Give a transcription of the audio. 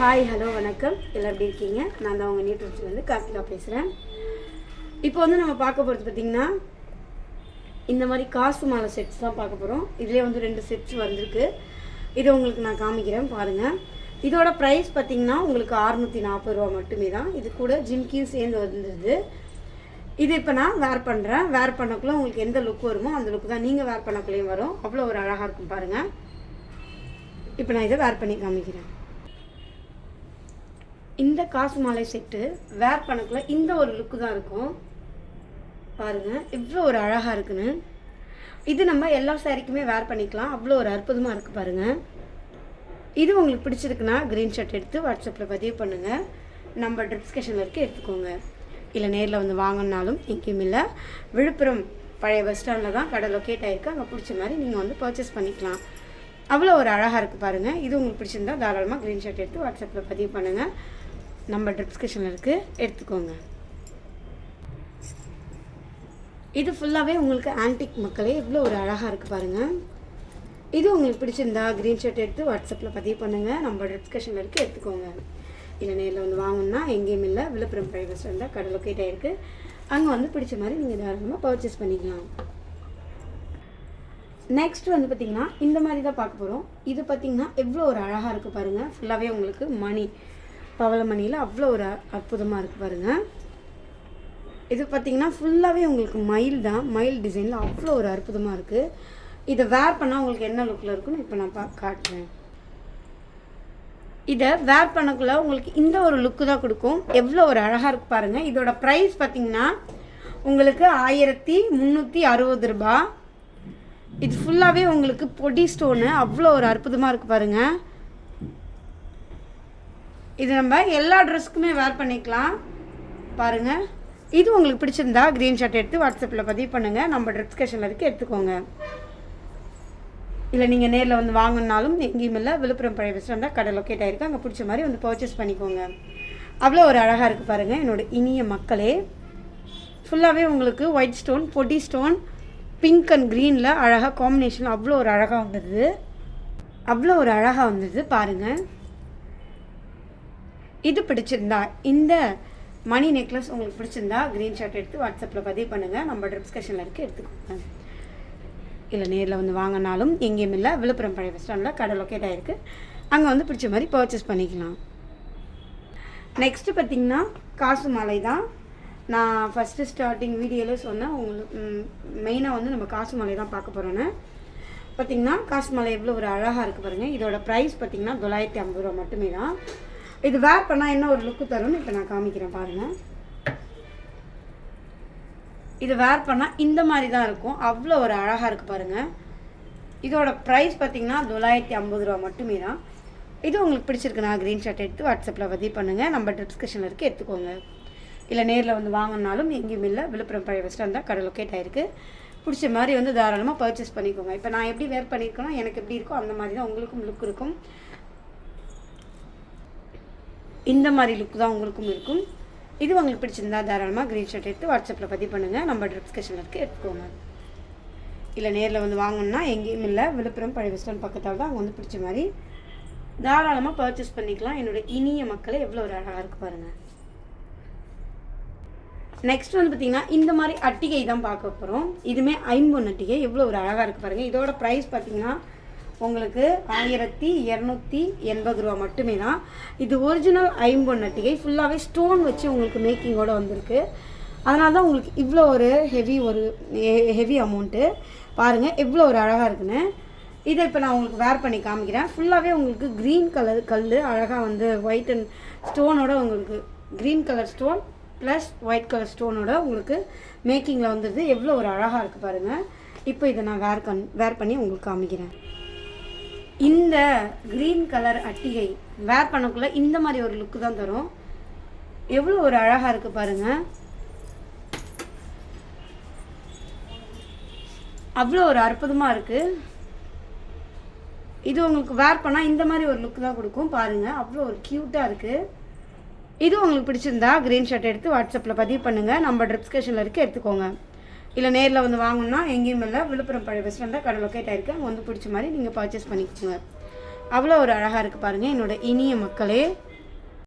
Hi hello வணக்கம், எல்லாம் எப்படி இருக்கீங்க? நான் தான் உங்கள் நியூட்ரிஷன்லேருந்து கார்த்திகா பேசுகிறேன். இப்போ வந்து நம்ம பார்க்க போகிறது பார்த்திங்கன்னா இந்த மாதிரி காசு மாலை செட்ஸ் தான் பார்க்க போகிறோம். இதிலே வந்து 2 செட்ஸ் வந்திருக்கு. இதை உங்களுக்கு நான் காமிக்கிறேன் பாருங்கள். இதோட ப்ரைஸ் பார்த்திங்கன்னா உங்களுக்கு 640 ரூபா மட்டுமே தான். இது கூட ஜிம்கியும் சேர்ந்து வந்துடுது. இது இப்போ நான் வேர் பண்ணுறேன். வேர் பண்ணக்குள்ளே உங்களுக்கு எந்த லுக் வருமோ அந்த லுக் தான் நீங்கள் வேர் பண்ணக்குள்ளேயும் வரும். அவ்வளோ ஒரு அழகாக இருக்கும் பாருங்கள். இப்போ நான் இதை வேர் பண்ணி காமிக்கிறேன். இந்த காசு மாலை செட்டு வேர் பண்ணக்குள்ள இந்த ஒரு லுக்கு தான் இருக்கும் பாருங்கள். இவ்வளோ ஒரு அழகாக இருக்குன்னு. இது நம்ம எல்லா சாரிக்குமே வேர் பண்ணிக்கலாம். அவ்வளோ ஒரு அற்புதமாக இருக்குது பாருங்கள். இது உங்களுக்கு பிடிச்சிருக்குன்னா ஸ்க்ரீன்ஷாட் எடுத்து வாட்ஸ்அப்பில் பதிவு பண்ணுங்கள். நம்ம டிஸ்கிரிப்ஷனில் இருக்க எடுத்துக்கோங்க. இல்லை நேரில் வந்து வாங்கினாலும் எங்கேயும் இல்லை, விழுப்புரம் பழைய பஸ் ஸ்டாண்டில் தான் கடை லொக்கேட் ஆகிருக்கு. அங்கே பிடிச்ச மாதிரி நீங்கள் வந்து பர்ச்சேஸ் பண்ணிக்கலாம். அவ்வளோ ஒரு அழகாக இருக்குது பாருங்கள். இது உங்களுக்கு பிடிச்சிருந்தா தாராளமாக ஸ்க்ரீன்ஷாட் எடுத்து வாட்ஸ்அப்பில் பதிவு பண்ணுங்கள். நம்ம டிஸ்கிரிப்ஷனில் இருக்குது, எடுத்துக்கோங்க. இது ஃபுல்லாகவே உங்களுக்கு ஆன்டிக் மக்களே இவ்வளோ ஒரு அழகாக இருக்குது பாருங்கள். இது உங்களுக்கு பிடிச்சிருந்தா ஸ்க்ரீன்ஷாட் எடுத்து வாட்ஸ்அப்பில் பதிவு பண்ணுங்கள். நம்ம டிஸ்கிரிப்ஷனில் இருக்குது, எடுத்துக்கோங்க. இல்லை நேரில் வந்து வாங்கணுன்னா எங்கேயும் இல்லை, விழுப்புரம் பழைய பஸ் ஸ்டாண்ட் தான் கடை லொக்கேட் ஆகிருக்கு. அங்கே வந்து பிடிச்ச மாதிரி நீங்கள் தாராளமாக பர்ச்சேஸ் பண்ணிக்கலாம். நெக்ஸ்ட் வந்து பார்த்திங்கன்னா இந்த மாதிரி தான் பார்க்க போகிறோம். இது பார்த்திங்கன்னா எவ்வளோ ஒரு அழகாக இருக்குது பாருங்கள். ஃபுல்லாகவே உங்களுக்கு மணி பவள மணியில் அவ்வளோ ஒரு அற்புதமாக இருக்குது பாருங்கள். இது பார்த்திங்கன்னா ஃபுல்லாகவே உங்களுக்கு மயில் தான், மயில் டிசைனில் அவ்வளோ ஒரு அற்புதமாக இருக்குது. இதை வேர் பண்ணால் உங்களுக்கு என்ன லுக்கில் இருக்குன்னு இப்போ நான் காட்டுறேன். இதை வேர் பண்ணக்குள்ள உங்களுக்கு இந்த ஒரு லுக்கு தான் கொடுக்கும். எவ்வளோ ஒரு அழகாக இருக்குது பாருங்கள். இதோட ப்ரைஸ் பார்த்திங்கன்னா உங்களுக்கு 1360 ரூபா. இது ஃபுல்லாகவே உங்களுக்கு பொடி ஸ்டோனு அவ்வளோ ஒரு அற்புதமாக இருக்குது பாருங்கள். இது நம்ம எல்லா ட்ரெஸ்க்குமே வேர் பண்ணிக்கலாம் பாருங்கள். இது உங்களுக்கு பிடிச்சிருந்தா ஸ்க்ரீன்ஷாட் எடுத்து வாட்ஸ்அப்பில் பதிவு பண்ணுங்கள். நம்ம டிஸ்கிரிப்ஷனில் இருக்குது, எடுத்துக்கோங்க. இல்லை நீங்கள் நேரில் வந்து வாங்கினாலும் எங்கேயும் இல்லை, விழுப்புரம் பழைய பஸ் ஸ்டாண்ட் தான் கடை லொக்கேட் ஆகிருக்கு. அங்கே பிடிச்ச மாதிரி வந்து பர்ச்சேஸ் பண்ணிக்கோங்க. அவ்வளோ ஒரு அழகாக இருக்குது பாருங்கள். என்னோட இனிய மக்களே, ஃபுல்லாகவே உங்களுக்கு ஒயிட் ஸ்டோன், பொடி ஸ்டோன், பிங்க் அண்ட் க்ரீனில் அழகாக காம்பினேஷன் அவ்வளோ ஒரு அழகாக வந்துடுது. அவ்வளோ ஒரு அழகாக வந்துடுது பாருங்கள். இது பிடிச்சிருந்தா, இந்த மணி நெக்லஸ் உங்களுக்கு பிடிச்சிருந்தா ஸ்க்ரீன்ஷாட் எடுத்து வாட்ஸ்அப்பில் பதிவு பண்ணுங்கள். நம்ம டிஸ்கஷனில் இருக்குது, எடுத்துக்கோங்க. இல்லை நேரில் வந்து வாங்கினாலும் எங்கேயும் இல்லை, விழுப்புரம் பழைய பஸ் ஸ்டாண்டில் கடை லொக்கேட் ஆகிருக்கு. அங்கே வந்து பிடிச்ச மாதிரி பர்ச்சேஸ் பண்ணிக்கலாம். நெக்ஸ்ட்டு பார்த்திங்கன்னா காசு மாலை தான். நான் ஃபஸ்ட்டு ஸ்டார்டிங் வீடியோவில் சொன்னேன் உங்களுக்கு மெயினாக வந்து நம்ம காசு மாலை தான் பார்க்க போகிறோன்னு. பார்த்திங்கன்னா காசு மாலை எவ்வளோ ஒரு அழகாக இருக்குது பாருங்கள். இதோட ப்ரைஸ் பார்த்திங்கன்னா 950 ரூபா மட்டுமே தான். இது வேர் பண்ணால் என்ன ஒரு லுக்கு தரும்னு இப்போ நான் காமிக்கிறேன் பாருங்கள். இது வேர் பண்ணால் இந்த மாதிரி தான் இருக்கும். அவ்வளோ ஒரு அழகாக இருக்குது பாருங்கள். இதோட ப்ரைஸ் பார்த்திங்கன்னா 950 ரூபா மட்டுமே தான். இது உங்களுக்கு பிடிச்சிருக்குண்ணா ஸ்க்ரீன்ஷாட் எடுத்து வாட்ஸ்அப்பில் பதிவு பண்ணுங்கள். நம்ம டிஸ்கிரிப்ஷனில் இருக்குது, எடுத்துக்கோங்க. இல்லை நேரில் வந்து வாங்கினாலும் எங்கேயும் இல்லை, விழுப்புரம் பழைய பஸ் ஸ்டாண்ட் தான் கடை லொக்கேட் ஆகிருக்கு. பிடிச்ச மாதிரி வந்து தாராளமாக பர்ச்சேஸ் பண்ணிக்கோங்க. இப்போ நான் எப்படி வேர் பண்ணியிருக்கேனோ எனக்கு எப்படி இருக்கோ அந்த மாதிரி தான் உங்களுக்கும் லுக் இருக்கும். இந்த மாதிரி லுக் தான் உங்களுக்கும் இருக்கும். இது உங்களுக்கு பிடிச்சிருந்தா தாராளமாக ஸ்க்ரீன்ஷாட் எடுத்து வாட்ஸ்அப்பில் பதிவு பண்ணுங்கள். நம்ம டிஸ்கிரிப்ஷனில் இருக்குது, எடுத்துக்கோங்க. இல்லை நேரில் வந்து வாங்கணுன்னா எங்கேயும் இல்லை, விழுப்புரம் பழைய பஸ் ஸ்டாண்ட் பக்கத்தால் தான். அங்கே வந்து பிடிச்ச மாதிரி தாராளமாக பர்ச்சேஸ் பண்ணிக்கலாம். என்னோடய இனிய மக்களே எவ்வளோ ஒரு அழகாக இருக்குது பாருங்கள். நெக்ஸ்ட் வந்து பார்த்திங்கன்னா இந்த மாதிரி அட்டிகை தான் பார்க்க போகிறோம். இதுவுமே 50 அட்டிகை எவ்வளோ ஒரு அழகாக இருக்குது பாருங்கள். இதோட ப்ரைஸ் பார்த்திங்கன்னா உங்களுக்கு 1280 ரூபா மட்டுமே தான். இது ஒரிஜினல் 50 அட்டிகை ஃபுல்லாகவே ஸ்டோன் வச்சு உங்களுக்கு மேக்கிங்கோடு வந்திருக்கு. அதனால தான் உங்களுக்கு இவ்வளோ ஒரு ஹெவி அமௌண்ட்டு பாருங்கள் எவ்வளோ ஒரு அழகாக இருக்குன்னு. இதை இப்போ நான் உங்களுக்கு வேர் பண்ணி காமிக்கிறேன். ஃபுல்லாகவே உங்களுக்கு க்ரீன் கலர் கல் அழகாக வந்து ஒயிட் அண்ட் ஸ்டோனோட உங்களுக்கு green colour stone plus white colour ஸ்டோனோட உங்களுக்கு மேக்கிங்கில் வந்துடுது. எவ்வளோ ஒரு அழகாக இருக்குது பாருங்கள். இப்போ இதை நான் வேர் பண்ணி உங்களுக்கு காமிக்கிறேன். இந்த க்ரீன் கலர் அட்டிகை வேர் பண்ணக்குள்ளே இந்த மாதிரி ஒரு லுக்கு தான் தரும். எவ்வளோ ஒரு அழகாக இருக்குது பாருங்கள். அவ்வளோ ஒரு அற்புதமாக இருக்குது. இது உங்களுக்கு வேர் பண்ணால் இந்த மாதிரி ஒரு லுக்கு தான் கொடுக்கும் பாருங்கள். அவ்வளோ ஒரு க்யூட்டாக இருக்குது. இது உங்களுக்கு பிடிச்சிருந்தா ஸ்க்ரீன்ஷாட் எடுத்து வாட்ஸ்அப்பில் பதிவு பண்ணுங்கள். நம்ம டிஸ்கிரிப்ஷனில் இருக்குது, எடுத்துக்கோங்க. இல்லை நேரில் வந்து வாங்கணுன்னா எங்கேயும் இல்லை, விழுப்புரம் பழைய பஸ் ஸ்டாண்ட் தான் கடை லொக்கேட் ஆகிருக்கு. அங்கே வந்து பிடிச்ச மாதிரி நீங்கள் பர்ச்சேஸ் பண்ணிக்கோங்க. அவ்வளோ ஒரு அழகாக இருக்குது பாருங்கள் என்னோட இனிய மக்களே.